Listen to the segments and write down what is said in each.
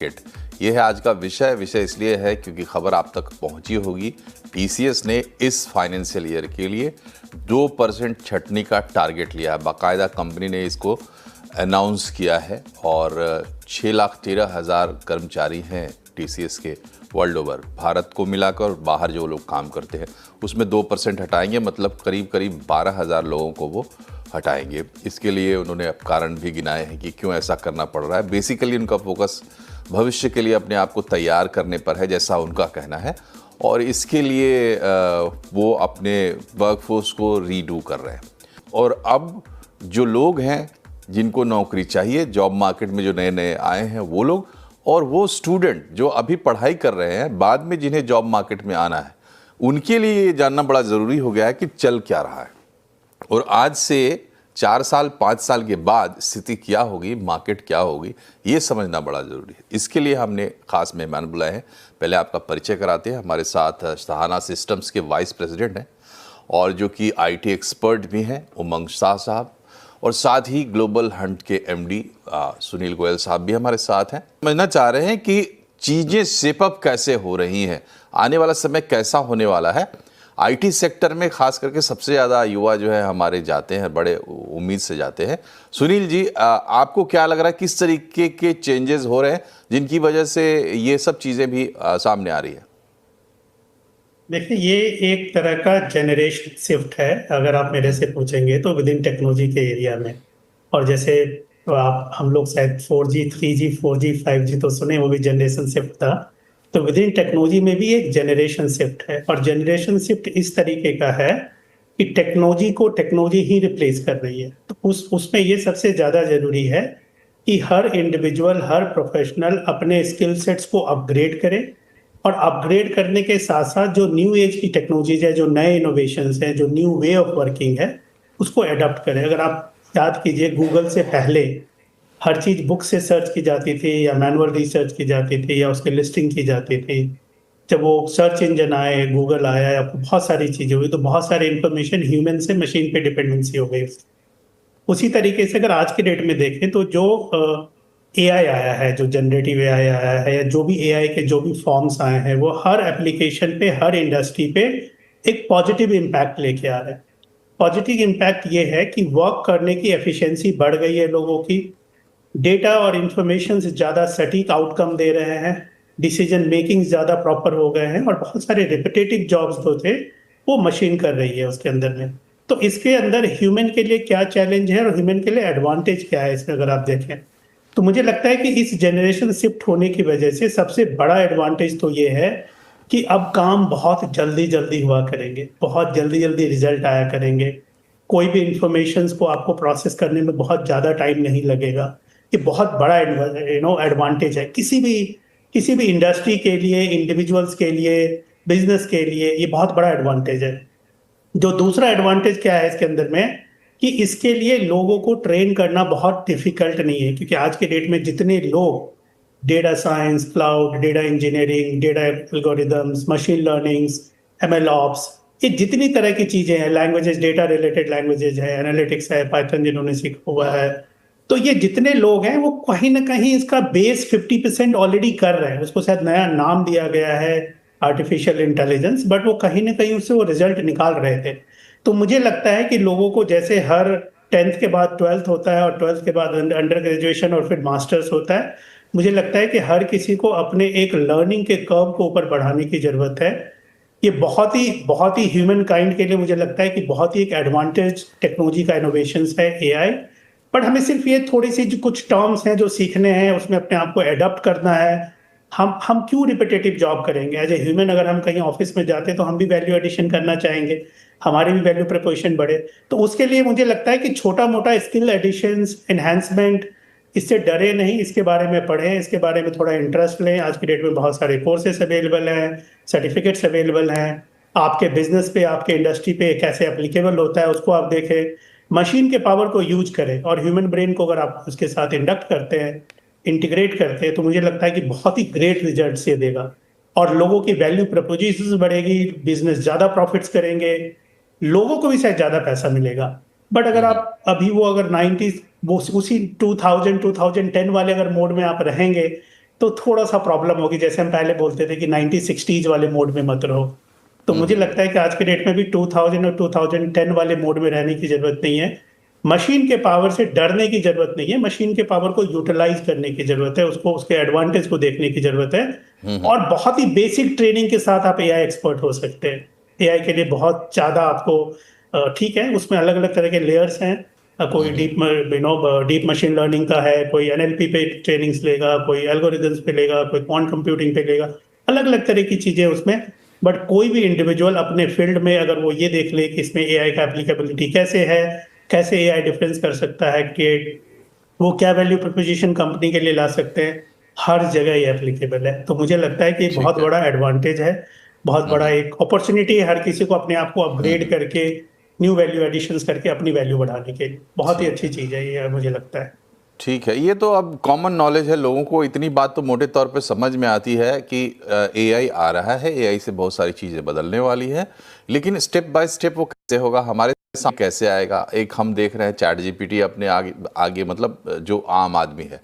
ये है आज का विषय इसलिए है क्योंकि खबर आप तक पहुंची होगी। टीसीएस ने इस फाइनेंशियल ईयर के लिए 2% छटनी का टारगेट लिया है। बाकायदा कंपनी ने इसको अनाउंस किया है और 6,13,000 कर्मचारी हैं टीसीएस के वर्ल्ड ओवर, भारत को मिलाकर बाहर जो लोग काम करते हैं उसमें 2% हटाएंगे, मतलब करीब 12,000 लोगों को वो हटाएंगे। इसके लिए उन्होंने कारण भी गिनाए हैं कि क्यों ऐसा करना पड़ रहा है। बेसिकली उनका फोकस भविष्य के लिए अपने आप को तैयार करने पर है, जैसा उनका कहना है, और इसके लिए वो अपने वर्कफोर्स को रीडू कर रहे हैं। और अब जो लोग हैं जिनको नौकरी चाहिए, जॉब मार्केट में जो नए नए आए हैं वो लोग, और वो स्टूडेंट जो अभी पढ़ाई कर रहे हैं, बाद में जिन्हें जॉब मार्केट में आना है, उनके लिए ये जानना बड़ा ज़रूरी हो गया है कि चल क्या रहा है और आज से 4 साल 5 साल के बाद स्थिति क्या होगी, मार्केट क्या होगी, ये समझना बड़ा ज़रूरी है। इसके लिए हमने खास मेहमान बुलाए हैं। पहले आपका परिचय कराते हैं। हमारे साथ सहाना सिस्टम्स के वाइस प्रेसिडेंट हैं और जो कि आईटी एक्सपर्ट भी हैं, उमंग शाह साहब, और साथ ही ग्लोबल हंट के एमडी सुनील गोयल साहब भी हमारे साथ हैं। समझना चाह रहे हैं कि चीज़ें शेप अप कैसे हो रही हैं, आने वाला समय कैसा होने वाला है। आईटी सेक्टर में खास करके सबसे ज़्यादा युवा जो है हमारे जाते हैं, बड़े उम्मीद से जाते हैं। सुनील जी, आपको क्या लग रहा है, किस तरीके के चेंजेस हो रहे हैं जिनकी वजह से ये सब चीज़ें भी सामने आ रही है? देखिए, ये एक तरह का जनरेशन शिफ्ट है अगर आप मेरे से पूछेंगे तो, विद इन टेक्नोलॉजी के एरिया में। और जैसे आप हम लोग शायद 4G 3G 4G 5G तो सुने, वो भी जनरेशन शिफ्ट था। तो विद इन टेक्नोलॉजी में भी एक जनरेशन शिफ्ट है, और जनरेशन शिफ्ट इस तरीके का है कि टेक्नोलॉजी को टेक्नोलॉजी ही रिप्लेस कर रही है। तो उसमें ये सबसे ज़्यादा ज़रूरी है कि हर इंडिविजुअल, हर प्रोफेशनल अपने स्किल सेट्स को अपग्रेड करे, और अपग्रेड करने के साथ साथ जो न्यू एज की टेक्नोलॉजीज है, जो नए इनोवेशंस हैं, जो न्यू वे ऑफ वर्किंग है, उसको अडॉप्ट करें। अगर आप याद कीजिए, गूगल से पहले हर चीज़ बुक से सर्च की जाती थी, या मैनुअल रिसर्च की जाती थी, या उसकी लिस्टिंग की जाती थी। जब वो सर्च इंजन आए, गूगल आया, या बहुत सारी चीज़ें हुई, तो बहुत सारी इंफॉर्मेशन ह्यूमन से मशीन पे डिपेंडेंसी हो गई। उसी तरीके से अगर आज के डेट में देखें तो जो एआई आया है, जो जनरेटिव एआई आया है, या जो भी एआई के जो भी फॉर्म्स आए हैं, वो हर एप्लीकेशन पे, हर इंडस्ट्री पे एक पॉजिटिव इम्पैक्ट लेके आ रहे हैं। पॉजिटिव इम्पैक्ट ये है कि वर्क करने की एफिशिएंसी बढ़ गई है लोगों की, डेटा और इंफॉर्मेशन से ज़्यादा सटीक आउटकम दे रहे हैं, डिसीजन मेकिंग ज़्यादा प्रॉपर हो गए हैं, और बहुत सारे रिपीटेटिव जॉब्स जो थे वो मशीन कर रही है उसके अंदर में। तो इसके अंदर ह्यूमन के लिए क्या चैलेंज है और ह्यूमन के लिए एडवांटेज क्या है, इसमें अगर आप देखें तो मुझे लगता है कि इस जनरेशन शिफ्ट होने की वजह से सबसे बड़ा एडवांटेज तो ये है कि अब काम बहुत जल्दी जल्दी हुआ करेंगे, बहुत जल्दी जल्दी रिजल्ट आया करेंगे। कोई भी इंफॉर्मेशन को आपको प्रोसेस करने में बहुत ज़्यादा टाइम नहीं लगेगा। ये बहुत बड़ा एडवांटेज है किसी भी इंडस्ट्री के लिए, इंडिविजुअल्स के लिए, बिजनेस के लिए। ये बहुत बड़ा एडवांटेज है। जो दूसरा एडवांटेज क्या है इसके अंदर में, कि इसके लिए लोगों को ट्रेन करना बहुत डिफिकल्ट नहीं है, क्योंकि आज के डेट में जितने लोग data science, cloud, data engineering, data algorithms, machine learnings, ML ops, ये जितनी तरह की चीजें हैं, लैंग्वेजेस, डेटा रिलेटेड लैंग्वेजेस है, एनालिटिक्स है, पाइथन जिन्होंने सीखा हुआ है, तो ये जितने लोग हैं वो कहीं ना कहीं इसका बेस 50% ऑलरेडी कर रहे हैं। उसको शायद नया नाम दिया गया है आर्टिफिशियल इंटेलिजेंस, बट वो कहीं ना कहीं उससे वो रिजल्ट निकाल रहे थे। तो मुझे लगता है कि लोगों को, जैसे हर 10th के बाद 12th होता है, और 12th के बाद अंडर ग्रेजुएशन और फिर मास्टर्स होता है, मुझे लगता है कि हर किसी को अपने एक लर्निंग के कर्व को ऊपर बढ़ाने की जरूरत है। ये बहुत ही ह्यूमन काइंड के लिए मुझे लगता है कि बहुत ही एक एडवांटेज टेक्नोलॉजी का इनोवेशन है एआई। बट हमें सिर्फ ये थोड़ी सी जो कुछ टर्म्स हैं जो सीखने हैं, उसमें अपने आप को एडप्ट करना है। हम क्यों रिपीटेटिव जॉब करेंगे? एज ए ह्यूमन अगर हम कहीं ऑफिस में जाते हैं तो हम भी वैल्यू एडिशन करना चाहेंगे, हमारी भी वैल्यू प्रपोजिशन बढ़े। तो उसके लिए मुझे लगता है कि छोटा मोटा स्किल एडिशंस, एनहांसमेंट, इससे डरे नहीं, इसके बारे में पढ़ें, इसके बारे में थोड़ा इंटरेस्ट लें। आज की डेट में बहुत सारे कोर्सेस अवेलेबल हैं, सर्टिफिकेट्स अवेलेबल हैं। आपके बिजनेस पे, आपके इंडस्ट्री पे कैसे एप्लीकेबल होता है उसको आप देखें। मशीन के पावर को यूज करें, और ह्यूमन ब्रेन को अगर आप उसके साथ इंडक्ट करते हैं, इंटीग्रेट करते हैं, तो मुझे लगता है कि बहुत ही ग्रेट रिजल्ट ये देगा, और लोगों की वैल्यू प्रपोजिशन बढ़ेगी, बिजनेस ज़्यादा प्रॉफिट्स करेंगे, लोगों को भी शायद ज़्यादा पैसा मिलेगा। बट अगर आप अभी वो अगर 90s, वो उसी 2000 2010 वाले अगर मोड में आप रहेंगे तो थोड़ा सा प्रॉब्लम होगी। जैसे हम पहले बोलते थे कि 90-60s वाले मोड में मत रहो, तो मुझे लगता है कि आज के डेट में भी 2000 और 2010 वाले मोड में रहने की जरूरत नहीं है। मशीन के पावर से डरने की जरूरत नहीं है, मशीन के पावर को यूटिलाइज करने की जरूरत है, उसको उसके एडवांटेज को देखने की जरूरत है। और बहुत ही बेसिक ट्रेनिंग के साथ आप एआई एक्सपर्ट हो सकते हैं। एआई के लिए बहुत ज्यादा आपको ठीक है, उसमें अलग अलग तरह के लेयर्स हैं। कोई डीप मशीन लर्निंग का है, कोई एनएलपी पे ट्रेनिंग्स लेगा, कोई एल्गोरिथम्स पे लेगा, कोई क्वांट कंप्यूटिंग पे लेगा, अलग अलग तरह की चीजें उसमें। बट कोई भी इंडिविजुअल अपने फील्ड में अगर वो ये देख ले कि इसमें एआई का एप्लीकेबिलिटी कैसे है, कैसे एआई डिफरेंस कर सकता है, कि वो क्या वैल्यू प्रोपोजिशन कंपनी के लिए ला सकते हैं, हर जगह ये एप्लीकेबल है। तो मुझे लगता है कि एक बहुत ठीक है। बड़ा एडवांटेज है, बहुत बड़ा एक अपॉर्चुनिटी है हर किसी को अपने आप को अपग्रेड करके, न्यू वैल्यू एडिशंस करके अपनी वैल्यू बढ़ाने के लिए। बहुत ही ठीक अच्छी है। चीज है ये, मुझे लगता है। ठीक है, ये तो अब कॉमन नॉलेज है, लोगों को इतनी बात तो मोटे तौर पे समझ में आती है कि एआई आ रहा है, एआई से बहुत सारी चीज़ें बदलने वाली है, लेकिन स्टेप बाय स्टेप वो कैसे होगा, हमारे सामने कैसे आएगा। एक हम देख रहे हैं चैट जीपीटी अपने आगे आगे, मतलब जो आम आदमी है,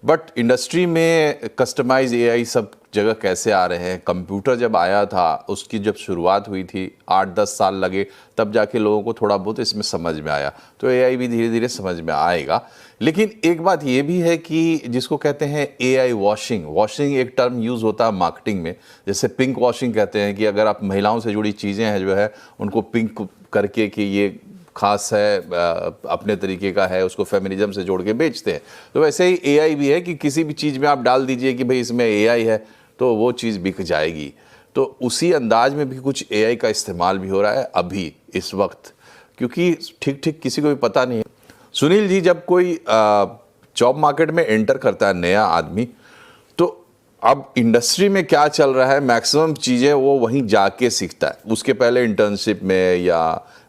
बट इंडस्ट्री में कस्टमाइज एआई सब जगह कैसे आ रहे हैं। कंप्यूटर जब आया था, उसकी जब शुरुआत हुई थी, 8-10 साल लगे, तब जाके लोगों को थोड़ा बहुत इसमें समझ में आया। तो एआई भी धीरे धीरे समझ में आएगा। लेकिन एक बात ये भी है कि जिसको कहते हैं एआई वॉशिंग, वॉशिंग एक टर्म यूज़ होता है मार्केटिंग में, जैसे पिंक वॉशिंग कहते हैं कि अगर आप महिलाओं से जुड़ी चीज़ें हैं जो है उनको पिंक करके कि ये खास है, अपने तरीके का है, उसको फेमिनिज्म से जोड़ के बेचते हैं। तो वैसे ही एआई भी है कि किसी भी चीज़ में आप डाल दीजिए कि भाई इसमें एआई है, तो वो चीज़ बिक जाएगी। तो उसी अंदाज में भी कुछ एआई का इस्तेमाल भी हो रहा है अभी इस वक्त, क्योंकि ठीक ठीक किसी को भी पता नहीं है। सुनील जी, जब कोई जॉब मार्केट में एंटर करता है नया आदमी, तो अब इंडस्ट्री में क्या चल रहा है, मैक्सिमम चीज़ें वो वहीं जाके सीखता है। उसके पहले इंटर्नशिप में या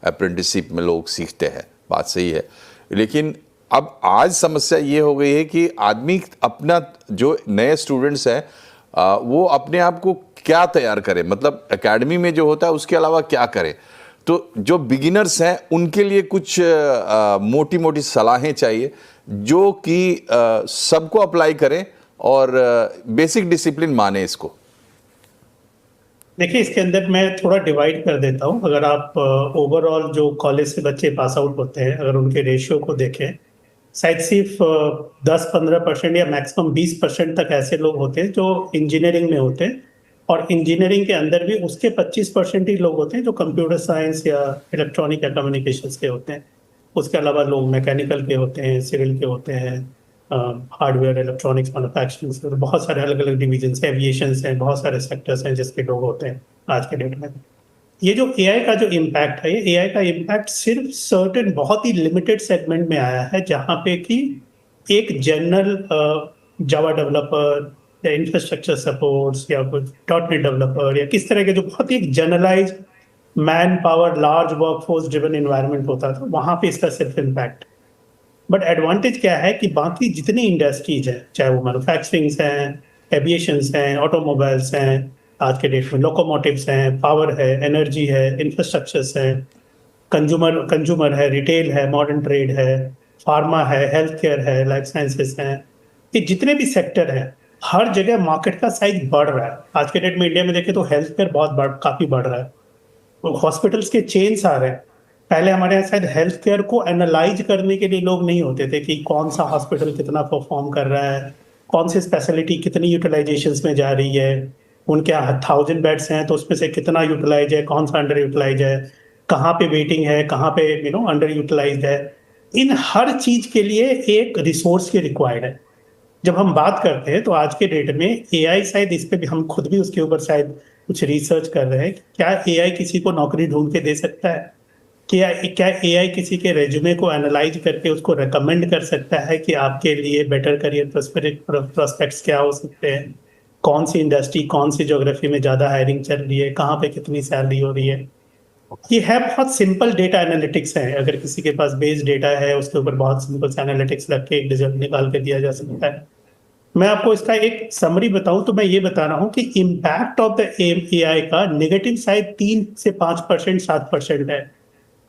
अप्रेंटिसशिप में लोग सीखते हैं, बात सही है। लेकिन अब आज समस्या ये हो गई है कि आदमी अपना, जो नए स्टूडेंट्स हैं, वो अपने आप को क्या तैयार करें, मतलब एकेडमी में जो होता है उसके अलावा क्या करें। तो जो बिगिनर्स हैं उनके लिए कुछ मोटी मोटी सलाहें चाहिए जो कि सबको अप्लाई करें और बेसिक डिसिप्लिन माने इसको। देखिए, इसके अंदर मैं थोड़ा डिवाइड कर देता हूँ। अगर आप ओवरऑल जो कॉलेज से बच्चे पास आउट होते हैं, अगर उनके रेशियो को देखें, शायद सिर्फ 10-15% या मैक्सिमम 20% तक ऐसे लोग होते हैं जो इंजीनियरिंग में होते हैं, और इंजीनियरिंग के अंदर भी उसके 25% ही लोग होते हैं जो कंप्यूटर साइंस या इलेक्ट्रॉनिक या कम्युनिकेशंस के होते हैं। उसके अलावा लोग मैकेनिकल के होते हैं, सिविल के होते हैं, हार्डवेयर, इलेक्ट्रॉनिक्स, मैन्युफैक्चरिंग से बहुत सारे अलग अलग डिवीजन हैं, एविएशन हैं, बहुत सारे सेक्टर्स हैं जिसके लोग होते हैं आज के डेट में। ये जो एआई का जो इम्पैक्ट है, ये एआई का इम्पैक्ट सिर्फ सर्टेन बहुत ही लिमिटेड सेगमेंट में आया है, जहाँ पे कि एक जनरल जावा डेवलपर या इंफ्रास्ट्रक्चर सपोर्ट्स या कुछ डॉटनेट डेवलपर या किस तरह के जो बहुत ही generalise manpower large workforce driven environment होता था, वहाँ पे इसका सिर्फ इम्पैक्ट। बट एडवांटेज क्या है कि बाकी जितनी इंडस्ट्रीज हैं, चाहे वो मैन्युफैक्चरिंग हैं, एविएशंस हैं, ऑटोमोबाइल्स हैं, आज के डेट में लोकोमोटिव्स हैं, पावर है, एनर्जी है, इंफ्रास्ट्रक्चर्स हैं, कंज्यूमर है, रिटेल है, मॉडर्न ट्रेड है, फार्मा है, हेल्थ केयर है, लाइफ साइंसेस हैं, ये जितने भी सेक्टर हैं, हर जगह मार्केट का साइज बढ़ रहा है। आज के डेट में इंडिया में देखें तो हेल्थ केयर काफी बढ़ रहा है, हॉस्पिटल्स के चेन्स आ रहे हैं। पहले हमारे यहाँ शायद हेल्थ केयर को एनालाइज करने के लिए लोग नहीं होते थे कि कौन सा हॉस्पिटल कितना परफॉर्म कर रहा है, कौन सी स्पेशलिटी कितनी यूटिलाइजेशन में जा रही है, उनके यहाँ 1000 बेड्स हैं तो उसमें से कितना यूटिलाइज है, कौन सा अंडर यूटिलाइज है, कहाँ पे वेटिंग है, कहाँ पे अंडर यूटिलाइज है। इन हर चीज के लिए एक रिसोर्स की रिक्वायर्ड है। जब हम बात करते हैं तो आज के डेट में एआई, शायद इस पे भी हम खुद भी उसके ऊपर शायद कुछ रिसर्च कर रहे हैं, क्या एआई किसी को नौकरी ढूंढ के दे सकता है, क्या एआई किसी के रेज्यूमे को एनालाइज करके उसको रेकमेंड कर सकता है कि आपके लिए बेटर करियर प्रोस्पेक्ट्स क्या हो सकते हैं, कौन सी इंडस्ट्री, कौन सी ज्योग्राफी में ज़्यादा हायरिंग चल रही है, कहाँ पे कितनी सैलरी हो रही है। ये है बहुत सिंपल डेटा एनालिटिक्स है। अगर किसी के पास बेस डेटा है, उसके ऊपर बहुत सिंपल से एनालिटिक्स लग के एक रिजल्ट निकाल के दिया जा सकता है। मैं आपको इसका एक समरी बताऊं तो मैं ये बता रहा हूं कि इम्पैक्ट ऑफ द एआई का नेगेटिव साइड 3 से 5%, 7% है,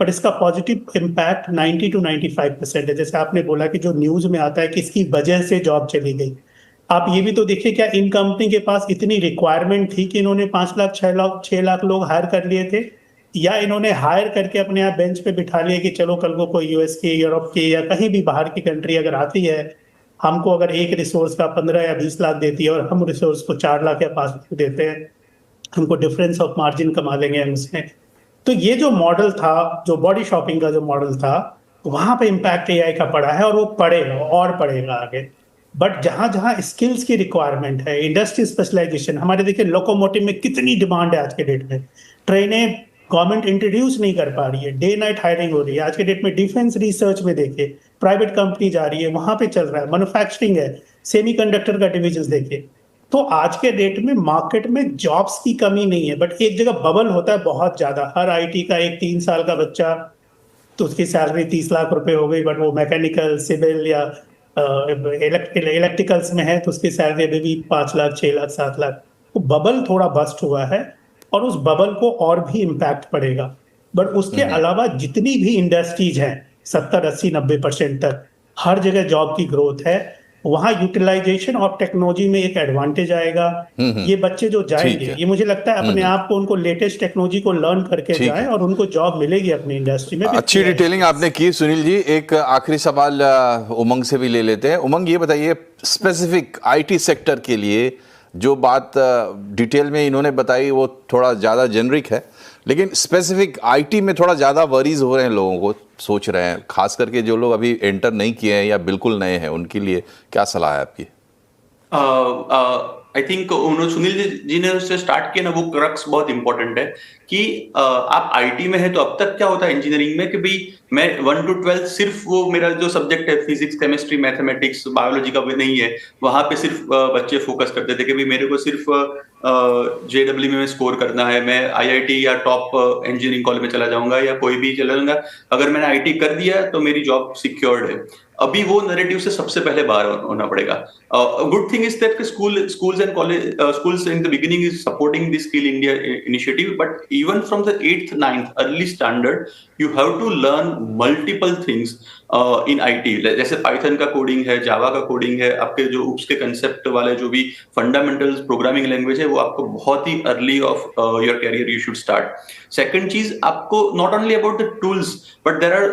पर इसका पॉजिटिव इम्पैक्ट 90 to 95% है। जैसे आपने बोला कि जो न्यूज में आता है कि इसकी वजह से जॉब चली गई, आप ये भी तो देखिए, क्या इन कंपनी के पास इतनी रिक्वायरमेंट थी कि इन्होंने 5 लाख 6 लाख लोग हायर कर लिए थे, या इन्होंने हायर करके अपने यहाँ बेंच पे बिठा लिया कि चलो कल को कोई यूएस की, यूरोप की या कहीं भी बाहर की कंट्री अगर आती है, हमको अगर एक रिसोर्स का 15 या 20 लाख देती है और हम रिसोर्स को 4 लाख या 5 लाख देते हैं, हमको डिफरेंस ऑफ मार्जिन कमा लेंगे हम उसमें। तो ये जो मॉडल था, जो बॉडी शॉपिंग का जो मॉडल था, वहां पे इम्पैक्ट एआई का पड़ा है और वो पड़ेगा और पड़ेगा आगे। बट जहां जहां स्किल्स की रिक्वायरमेंट है, इंडस्ट्री स्पेशलाइजेशन, हमारे देखिए लोकोमोटिव में कितनी डिमांड है आज के डेट में, ट्रेनें गवर्नमेंट इंट्रोड्यूस नहीं कर पा रही है, डे नाइट हायरिंग हो रही है आज के डेट में। डिफेंस रिसर्च में देखिए प्राइवेट कंपनी जा रही है, वहां पे चल रहा है, मैन्युफैक्चरिंग है, सेमीकंडक्टर का डिविजन देखिए। तो आज के डेट में मार्केट में जॉब्स की कमी नहीं है, बट एक जगह बबल होता है बहुत ज्यादा। हर आईटी का एक 3 साल का बच्चा, तो उसकी सैलरी 30 लाख रुपए हो गई, बट वो मैकेनिकल, सिविल या इलेक्ट्रिकल्स में है तो उसकी सैलरी अभी भी 5 लाख 6 लाख 7 लाख। तो बबल थोड़ा बस्ट हुआ है और उस बबल को और भी इम्पैक्ट पड़ेगा। बट उसके अलावा जितनी भी इंडस्ट्रीज हैं 70 80 90% तक हर जगह जॉब की ग्रोथ है। वहां यूटिलाइजेशन ऑफ टेक्नोलॉजी में एक एडवांटेज आएगा। ये बच्चे जो जाएंगे, है। ये मुझे लगता है अपने आप को उनको लेटेस्ट टेक्नोलॉजी को लर्न करके ठीक जाएं है। और उनको जॉब मिलेगी अपनी इंडस्ट्री में। अच्छी डिटेलिंग आपने की सुनील जी। एक आखिरी सवाल उमंग से भी ले लेते हैं। उमंग, ये बताइए स्पेसिफिक आईटी सेक्टर के लिए जो बात डिटेल में इन्होंने बताई वो थोड़ा ज़्यादा जेनरिक है, लेकिन स्पेसिफिक आईटी में थोड़ा ज़्यादा वरीज हो रहे हैं, लोगों को सोच रहे हैं, खास करके जो लोग अभी एंटर नहीं किए हैं या बिल्कुल नए हैं, उनके लिए क्या सलाह है आपकी? आई थिंक उन्होंने सुनील जी ने उससे स्टार्ट किया ना, वो क्रक्स बहुत इंपॉर्टेंट है कि आप आईटी में है तो अब तक क्या होता है इंजीनियरिंग में कि भाई मैं 1 to 12 सिर्फ वो मेरा जो सब्जेक्ट है फिजिक्स केमिस्ट्री मैथमेटिक्स बायोलॉजी का भी नहीं है, वहां पे सिर्फ बच्चे फोकस करते थे कि भाई मेरे को सिर्फ जेडब्ल्यू में स्कोर करना है, मैं आईआईटी या टॉप इंजीनियरिंग कॉलेज में चला जाऊंगा या कोई भी चला जाऊंगा, अगर मैंने आईटी कर दिया तो मेरी जॉब सिक्योर्ड है। अभी वो नैरेटिव से सबसे पहले बाहर होना पड़ेगा। Good thing is that schools and college schools in the beginning is supporting the Skill India initiative, but even from the 8th 9th early standard you have to learn multiple things in IT। जैसे Python का coding है, जावा का coding है, आपके जो उप्स के concept वाले जो भी फंडामेंटल्स प्रोग्रामिंग लैंग्वेज है वो आपको बहुत ही early of your career you should start. Second चीज, आपको not only about the tools but there are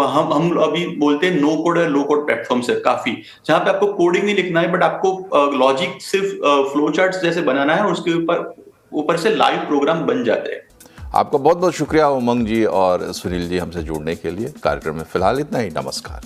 हम अभी बोलते हैं नो कोड और लो कोड प्लेटफॉर्म्स है काफी, जहां पे आपको कोडिंग नहीं लिखना है बट आपको लॉजिक सिर्फ फ्लो चार्ट्स जैसे बनाना है और उसके ऊपर से लाइव प्रोग्राम बन जाते हैं। आपका बहुत बहुत शुक्रिया उमंग जी और सुनील जी हमसे जुड़ने के लिए। कार्यक्रम में फिलहाल इतना ही। नमस्कार।